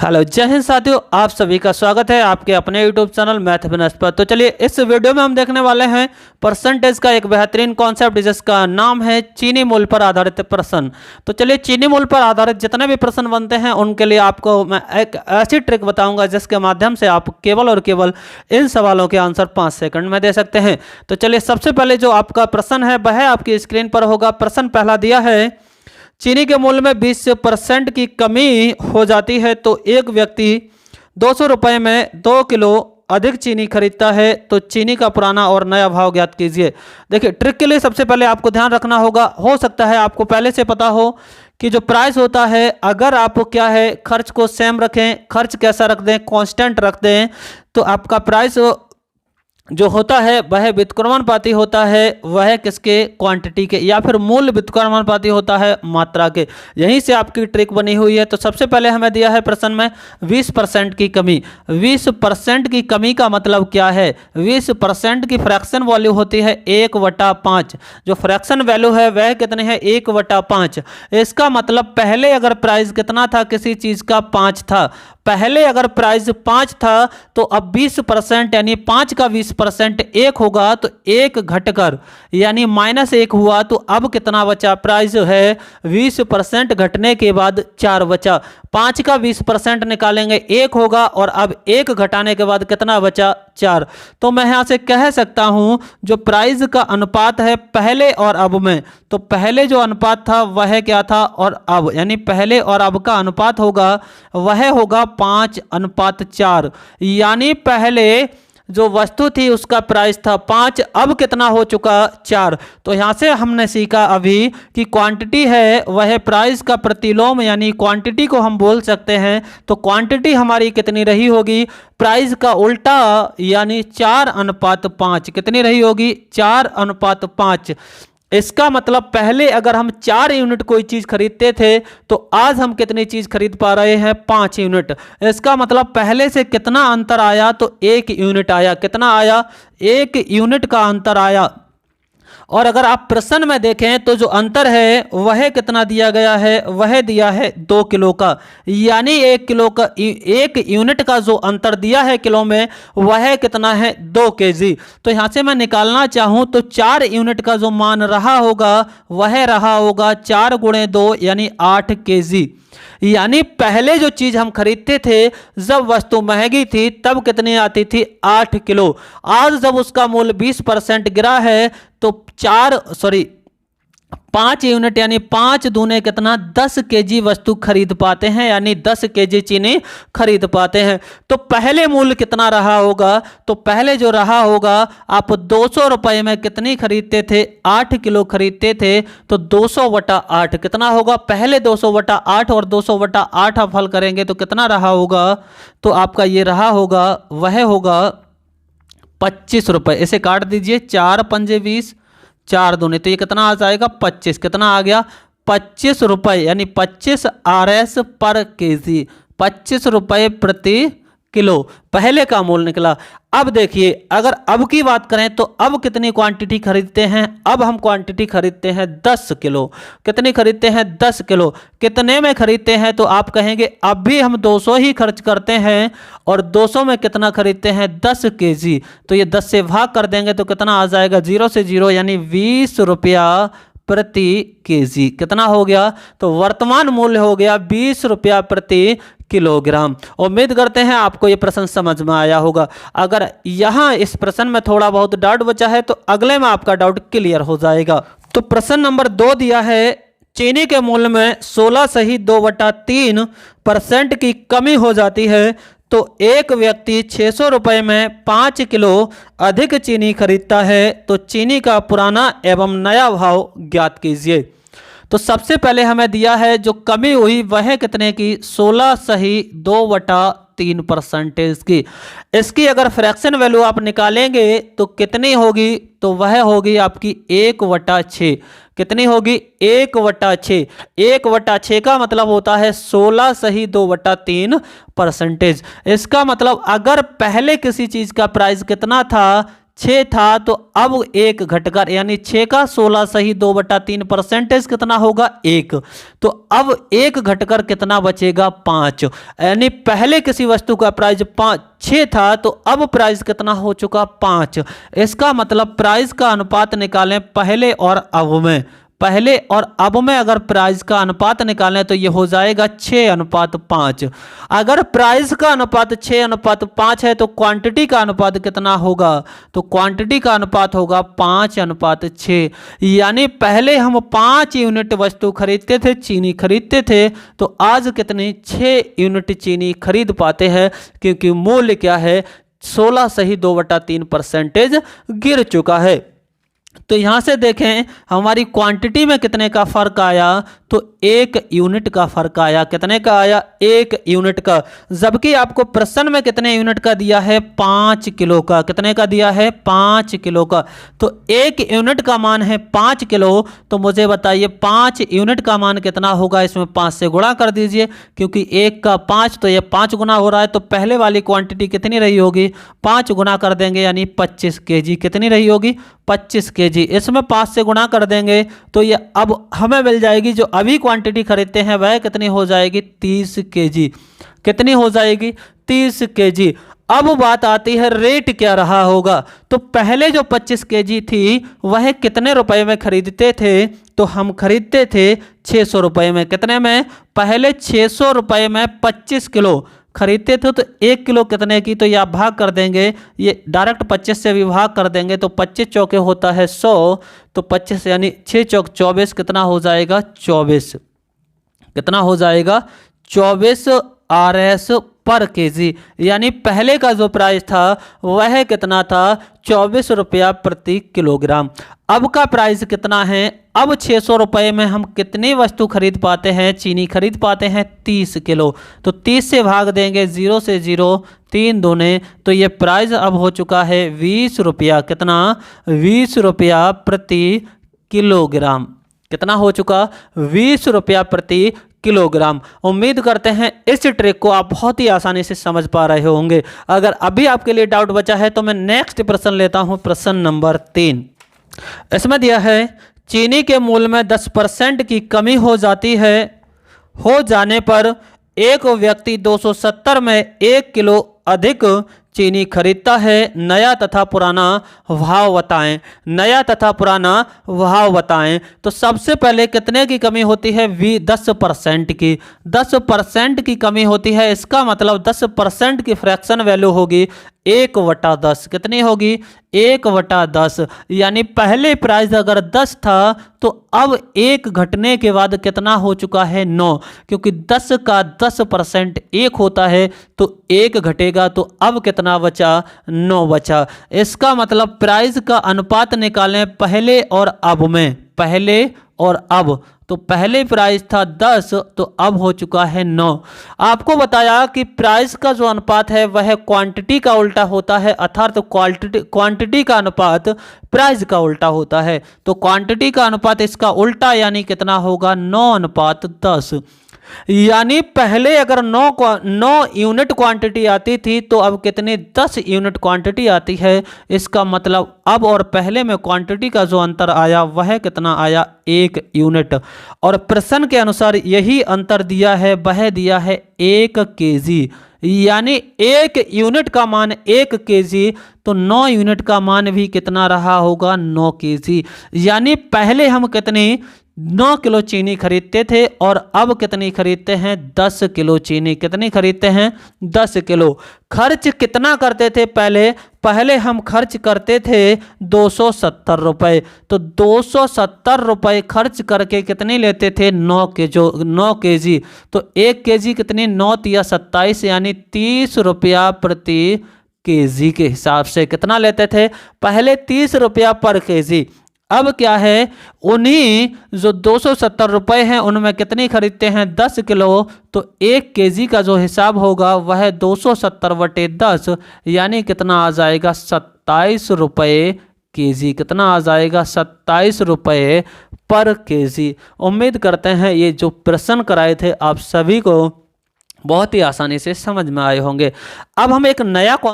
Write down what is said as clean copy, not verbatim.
Hello जय हिंद साथियों, आप सभी का स्वागत है आपके अपने यूट्यूब चैनल मैथ विनर्स पर। तो चलिए इस वीडियो में हम देखने वाले हैं परसेंटेज का एक बेहतरीन कॉन्सेप्ट जिसका नाम है चीनी मूल्य पर आधारित प्रश्न। तो चलिए चीनी मूल्य पर आधारित जितने भी प्रश्न बनते हैं उनके लिए आपको मैं एक ऐसी ट्रिक बताऊंगा जिसके माध्यम से आप केवल और केवल इन सवालों के आंसर 5 सेकंड में दे सकते हैं। तो चलिए सबसे पहले जो आपका प्रश्न है वह आपकी स्क्रीन पर होगा। प्रश्न पहला दिया है, चीनी के मूल्य में 20% की कमी हो जाती है तो एक व्यक्ति 200 रुपये में 2 किलो अधिक चीनी खरीदता है, तो चीनी का पुराना और नया भाव ज्ञात कीजिए। देखिए ट्रिक के लिए सबसे पहले आपको ध्यान रखना होगा, हो सकता है आपको पहले से पता हो कि जो प्राइस होता है, अगर आप क्या है खर्च को सेम रखें, खर्च कैसा रख दें, कांस्टेंट रख दें, तो आपका प्राइस जो होता है वह व्युत्क्रमानुपाती होता है, वह किसके, क्वांटिटी के, या फिर मूल्य व्युत्क्रमानुपाती होता है मात्रा के। यहीं से आपकी ट्रिक बनी हुई है। तो सबसे पहले हमें दिया है प्रश्न में 20% की कमी। 20% की कमी का मतलब क्या है? 20% की फ्रैक्शन वैल्यू होती है 1/5। जो फ्रैक्शन वैल्यू है वह कितनी है? 1/5। इसका मतलब पहले अगर प्राइस कितना था किसी चीज का, 5 था। पहले अगर प्राइस 5 था तो अब 20% यानी 5 का 20% 1 होगा, तो 1 घटकर यानी -1 हुआ, तो अब कितना बचा? प्राइस है 20% घटने के बाद 4 बचा। 5 का 20% निकालेंगे 1 होगा, और अब 1 घटाने के बाद कितना बचा? 4। तो मैं यहां से कह सकता हूं जो प्राइस का अनुपात है पहले और अब में, तो पहले जो अनुपात था वह क्या था, और अब यानी पहले और अब का अनुपात होगा वह होगा 5:4। यानी पहले जो वस्तु थी उसका प्राइस था 5, अब कितना हो चुका? 4। तो यहां से हमने सीखा अभी कि क्वांटिटी है वह प्राइस का प्रतिलोम, यानी क्वांटिटी को हम बोल सकते हैं। तो क्वांटिटी हमारी कितनी रही होगी? प्राइस का उल्टा, यानी 4:5। कितनी रही होगी? 4:5। इसका मतलब पहले अगर हम 4 यूनिट कोई चीज खरीदते थे तो आज हम कितनी चीज खरीद पा रहे हैं? 5 यूनिट। इसका मतलब पहले से कितना अंतर आया? तो 1 यूनिट आया। कितना आया? 1 यूनिट का अंतर आया। और अगर आप प्रश्न में देखें तो जो अंतर है वह कितना दिया गया है? वह दिया है 2 किलो का, यानी 1 किलो का 1 यूनिट का जो अंतर दिया है किलो में वह कितना है? 2 केजी। तो यहां से मैं निकालना चाहूं तो 4 यूनिट का जो मान रहा होगा वह रहा होगा 4 × 2 यानी 8 केजी। यानी पहले जो चीज हम खरीदते थे जब वस्तु महंगी थी तब कितनी आती थी? 8 किलो। आज जब उसका मूल्य 20% गिरा है तो 5 यूनिट यानी 5 दूने कितना? 10 केजी वस्तु खरीद पाते हैं, यानी 10 केजी चीनी खरीद पाते हैं। तो पहले मूल्य कितना रहा होगा? तो पहले जो रहा होगा, आप 200 रुपए में कितनी खरीदते थे? 8 किलो खरीदते थे, तो 200/8 कितना होगा? पहले 200/8 और 200/8 आप हल करेंगे तो कितना रहा होगा? तो आपका ये रहा होगा वह होगा 25 रुपए। इसे काट दीजिए, 4 पंजे 20, 4 दूने, तो ये कितना आ जाएगा? 25। कितना आ गया? 25 रुपए, यानी 25 RS पर केजी, 25 रुपए प्रति किलो पहले का मूल्य निकला। अब देखिए अगर अब की बात करें तो अब कितनी क्वांटिटी खरीदते हैं? अब हम क्वांटिटी खरीदते हैं 10 किलो। कितनी खरीदते हैं? 10 किलो। कितने में खरीदते हैं? तो आप कहेंगे अब भी हम 200 ही खर्च करते हैं, और 200 में कितना खरीदते हैं? 10 केजी। तो ये 10 से भाग कर देंगे तो कितना आ जाएगा? 0 से 0 यानी 20 रुपया प्रति केजी। कितना हो गया? तो वर्तमान मूल्य हो गया 20 रुपया प्रति किलोग्राम। उम्मीद करते हैं आपको ये प्रश्न समझ में आया होगा। अगर यहाँ इस प्रश्न में थोड़ा बहुत डाउट बचा है तो अगले में आपका डाउट क्लियर हो जाएगा। तो प्रश्न नंबर 2 दिया है, चीनी के मूल्य में 16.2/3% की कमी हो जाती है तो एक व्यक्ति 600 रुपये में 5 किलो अधिक चीनी खरीदता है, तो चीनी का पुराना एवं नया भाव ज्ञात कीजिए। तो सबसे पहले हमें दिया है जो कमी हुई वह कितने की? 16.2/3% की। इसकी अगर फ्रैक्शन वैल्यू आप निकालेंगे तो कितनी होगी? तो वह होगी आपकी 1/6। कितनी होगी? 1/6। 1/6 का मतलब होता है 16.2/3%। इसका मतलब अगर पहले किसी चीज का प्राइस कितना था? 6 था, तो अब 1 घटकर यानी 6 का 16 सही 2/3 परसेंटेज कितना होगा 1। तो अब 1 घटकर कितना बचेगा 5। यानी पहले किसी वस्तु का प्राइस 6 था, तो अब प्राइस कितना हो चुका 5। इसका मतलब प्राइस का अनुपात निकालें पहले और अब में। पहले और अब में अगर प्राइस का अनुपात निकालें तो ये हो जाएगा 6:5। अगर प्राइस का अनुपात 6:5 है तो क्वांटिटी का अनुपात कितना होगा, तो क्वांटिटी का अनुपात होगा 5:6। यानी पहले हम 5 यूनिट वस्तु खरीदते थे, चीनी खरीदते थे, तो आज कितनी 6 यूनिट चीनी खरीद पाते हैं, क्योंकि मूल्य क्या है 16 सही 2/3 परसेंटेज गिर चुका है। तो यहां से देखें हमारी क्वांटिटी में कितने का फर्क आया, तो 1 यूनिट का फर्क आया। कितने का आया 1 यूनिट का। जबकि आपको प्रश्न में कितने यूनिट का दिया है 5 किलो का। कितने का दिया है 5 किलो का। तो 1 यूनिट का मान है 5 किलो। तो मुझे बताइए 5 यूनिट का मान कितना होगा, इसमें 5 से गुणा कर दीजिए, क्योंकि 1 का 5 तो ये 5 गुना हो रहा है। तो पहले वाली क्वांटिटी कितनी रही होगी 5 गुना कर देंगे, यानी 25 केजी। कितनी रही होगी 25 केजी। इसमें 5 से गुणा कर देंगे तो ये अब हमें मिल जाएगी, जो अभी क्वांटिटी खरीदते हैं वह कितनी हो जाएगी 30 केजी। कितनी हो जाएगी 30 केजी। अब बात आती है रेट क्या रहा होगा। तो पहले जो 25 केजी थी वह कितने रुपए में खरीदते थे, तो हम खरीदते थे 600 रुपए में। कितने में, पहले 600 रुपए में 25 किलो खरीदते थे। तो 1 किलो कितने की, तो या भाग कर देंगे, ये डायरेक्ट 25 से भी भाग कर देंगे, तो 25 चौके होता है 100, तो 25 यानी 6 चौक 24 कितना हो जाएगा 24। कितना हो जाएगा 24 RS पर केजी। यानी पहले का जो प्राइस था वह कितना था 24 रुपया प्रति किलोग्राम। अब का प्राइस कितना है, अब 600 रुपये में हम कितनी वस्तु खरीद पाते हैं, चीनी खरीद पाते हैं 30 किलो। तो 30 से भाग देंगे, 0 से 0 3 दूने, तो ये प्राइस अब हो चुका है 20 रुपया। कितना 20 रुपया प्रति किलोग्राम। कितना हो चुका 20 रुपया प्रति किलोग्राम। उम्मीद करते हैं इस ट्रिक को आप बहुत ही आसानी से समझ पा रहे होंगे। अगर अभी आपके लिए डाउट बचा है तो मैं नेक्स्ट प्रश्न लेता हूं, प्रश्न नंबर 3। इसमें दिया है चीनी के मूल्य में 10% की कमी हो जाती है, हो जाने पर एक व्यक्ति 270 में 1 किलो अधिक चीनी खरीदता है। नया तथा पुराना भाव बताएं। नया तथा पुराना भाव बताएं। तो सबसे पहले कितने की कमी होती है 10% की। 10% की कमी होती है, इसका मतलब 10% की फ्रैक्शन वैल्यू होगी 1/10। कितनी होगी 1/10। यानी पहले प्राइस अगर 10 था तो अब 1 घटने के बाद कितना हो चुका है 9, क्योंकि 10 का 10% 1 होता है, तो 1 घटेगा, तो अब कितना बचा 9 बचा। इसका मतलब प्राइस का अनुपात निकालें पहले और अब में। पहले और अब, तो पहले प्राइस था 10 तो अब हो चुका है 9। आपको बताया कि प्राइस का जो अनुपात है वह क्वांटिटी का उल्टा होता है, अर्थात क्वांटिटी का अनुपात प्राइस का उल्टा होता है। तो क्वांटिटी का अनुपात इसका उल्टा, यानी कितना होगा 9:10। यानी पहले अगर 9 यूनिट क्वांटिटी आती थी तो अब कितनी 10 यूनिट क्वांटिटी आती है। इसका मतलब अब और पहले में क्वांटिटी का जो अंतर आया वह कितना आया 1 यूनिट। और प्रश्न के अनुसार यही अंतर दिया है, वह दिया है 1 केजी। यानी 1 यूनिट का मान 1 केजी, तो 9 यूनिट का मान भी कितना रहा होगा 9 केजी। यानी पहले हम कितनी 9 किलो चीनी खरीदते थे और अब कितनी खरीदते हैं 10 किलो चीनी। कितनी खरीदते हैं 10 किलो। खर्च कितना करते थे पहले हम खर्च करते थे 270 रुपये। तो 270 रुपये खर्च करके कितनी लेते थे 9 केजी। तो 1 केजी कितनी 9 या 27, यानी 30 रुपया प्रति केजी के हिसाब से कितना लेते थे पहले 30 रुपया पर केजी। अब क्या है, उन्हीं जो 270 रुपये हैं उनमें कितनी खरीदते हैं 10 किलो। तो 1 केजी का जो हिसाब होगा वह 270/10, यानी कितना आ जाएगा 27 रुपये केजी। कितना आ जाएगा 27 रुपये पर केजी। उम्मीद करते हैं ये जो प्रश्न कराए थे आप सभी को बहुत ही आसानी से समझ में आए होंगे। अब हम एक नया